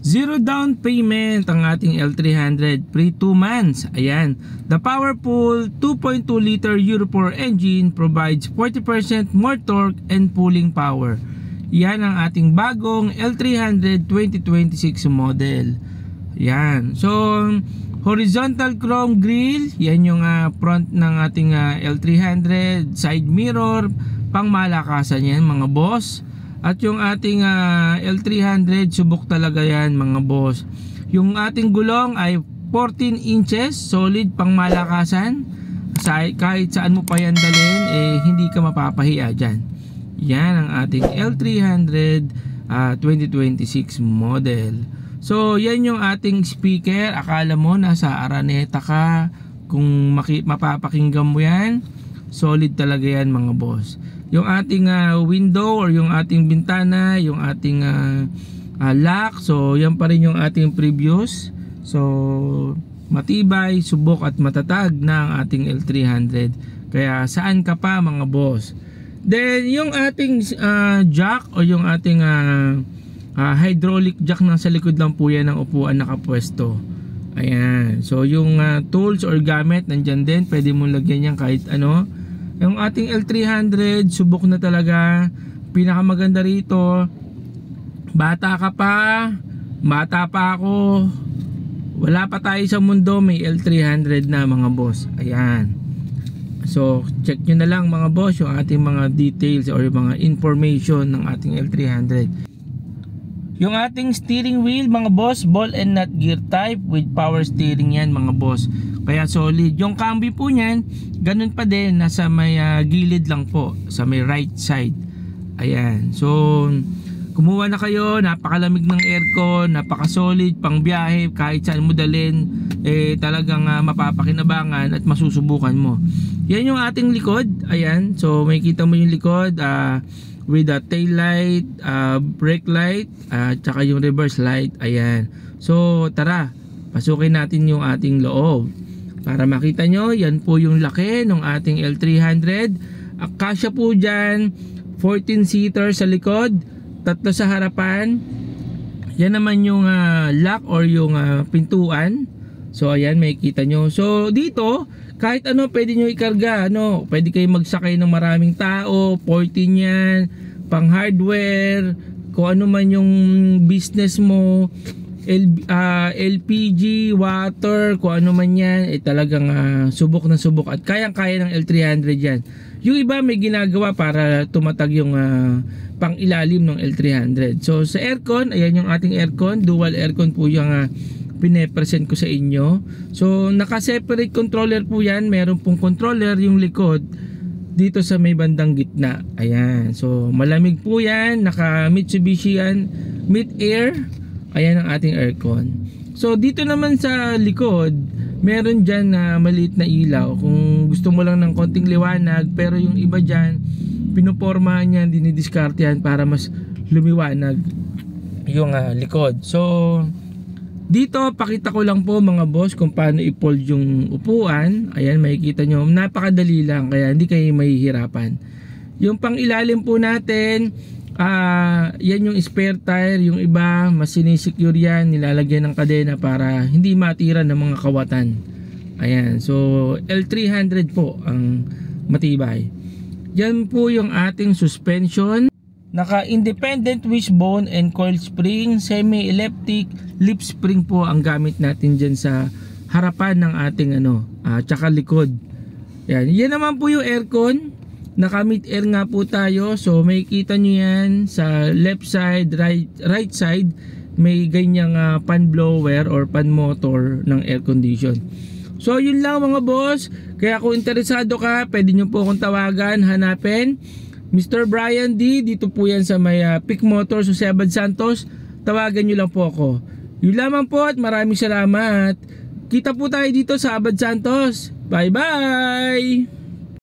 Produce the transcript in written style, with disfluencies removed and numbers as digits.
Zero down payment ang ating L300, free 2 months. Ayan. The powerful 2.2 liter Euro 4 engine provides 40% more torque and pulling power. Yan ang ating bagong L300 2026 model. Yan. So, horizontal chrome grille, yan yung front ng ating L300, side mirror, pang malakasan yan mga boss. At yung ating L300, subok talaga yan mga boss. Yung ating gulong ay 14 inches, solid pang malakasan. Kahit saan mo pa yan dalhin, hindi ka mapapahiya dyan. Yan ang ating L300 2026 model. So yan yung ating speaker. Akala mo nasa Araneta ka. Kung mapapakinggan mo yan, solid talaga yan mga boss. Yung ating window or yung ating bintana, yung ating lock, so yan pa rin yung ating previous. So matibay, subok at matatag na ang ating L300. Kaya saan ka pa mga boss. Then yung ating jack o yung ating hydraulic jack, nasa likod lang po yan ng upuan nakapwesto. Ayan. So yung tools or gamit nandyan din, pwede mong lagyan yan kahit ano. Yung ating L300, subok na talaga. Pinakamaganda rito, bata ka pa, bata pa ako, wala pa tayo sa mundo, may L300 na mga boss. Ayan. So check nyo na lang mga boss yung ating mga details or yung mga information ng ating L300. Yung ating steering wheel mga boss, ball and nut gear type with power steering yan mga boss. Kaya solid. Yung cambio po niyan, ganun pa din, nasa may gilid lang po, sa may right side. Ayan. So kumuha na kayo, napakalamig ng aircon, napaka-solid, pang biyahe, kahit saan mo dalhin, talagang mapapakinabangan at masusubukan mo. Yan yung ating likod. Ayan. So may kita mo yung likod with a tail light, brake light, tsaka yung reverse light. Ayan. So tara, pasukin natin yung ating loob. Para makita nyo, yan po yung laki ng ating L300. Kasya po dyan, 14-seater sa likod, 3 sa harapan. Yan naman yung lock or yung pintuan. So ayan, makikita nyo. So dito, kahit ano pwede nyo ikarga. Pwede kayo magsakay ng maraming tao, 14 yan, pang hardware, kung ano man yung business mo, LPG, water, kung ano man yan, talagang subok na subok at kayang-kaya ng L300 yan. Yung iba may ginagawa para tumatag yung pang ilalim ng L300. So sa aircon, ayan yung ating aircon, dual aircon po yung pine-present ko sa inyo. So naka-separate controller po yan. Meron pong controller yung likod dito sa may bandang gitna. Ayan. So malamig po yan. Naka Mitsubishi yan, mid-air. Ayan ang ating aircon. So dito naman sa likod, meron dyan na maliit na ilaw. Kung gusto mo lang ng konting liwanag, pero yung iba dyan, pinupormahan yan, dinidiskartehan para mas lumiwanag yung likod. So dito, pakita ko lang po mga boss kung paano i-fold yung upuan. Ayan, makikita nyo, napakadali lang, kaya hindi kayo mahihirapan. Yung pang ilalim po natin, yan yung spare tire. Yung iba mas sinisecure yan, nilalagyan ng kadena para hindi matira ng mga kawatan. Ayan, so L300 po ang matibay. Yan po yung ating suspension. Naka independent wishbone and coil spring, semi-elliptic lip spring po ang gamit natin dyan sa harapan ng ating tsaka likod. Yan naman po yung aircon. Naka mid-air nga po tayo. So may kita nyo yan sa left side, right side, may ganyang fan blower or fan motor ng air condition. So yun lang mga boss. Kaya kung interesado ka, pwede nyo po akong tawagan, hanapin Mr. Brian D. Dito po yan sa may Peak Motors sa Abad Santos. Tawagan nyo lang po ako. Yun lamang po at maraming salamat. Kita po tayo dito sa Abad Santos. Bye bye!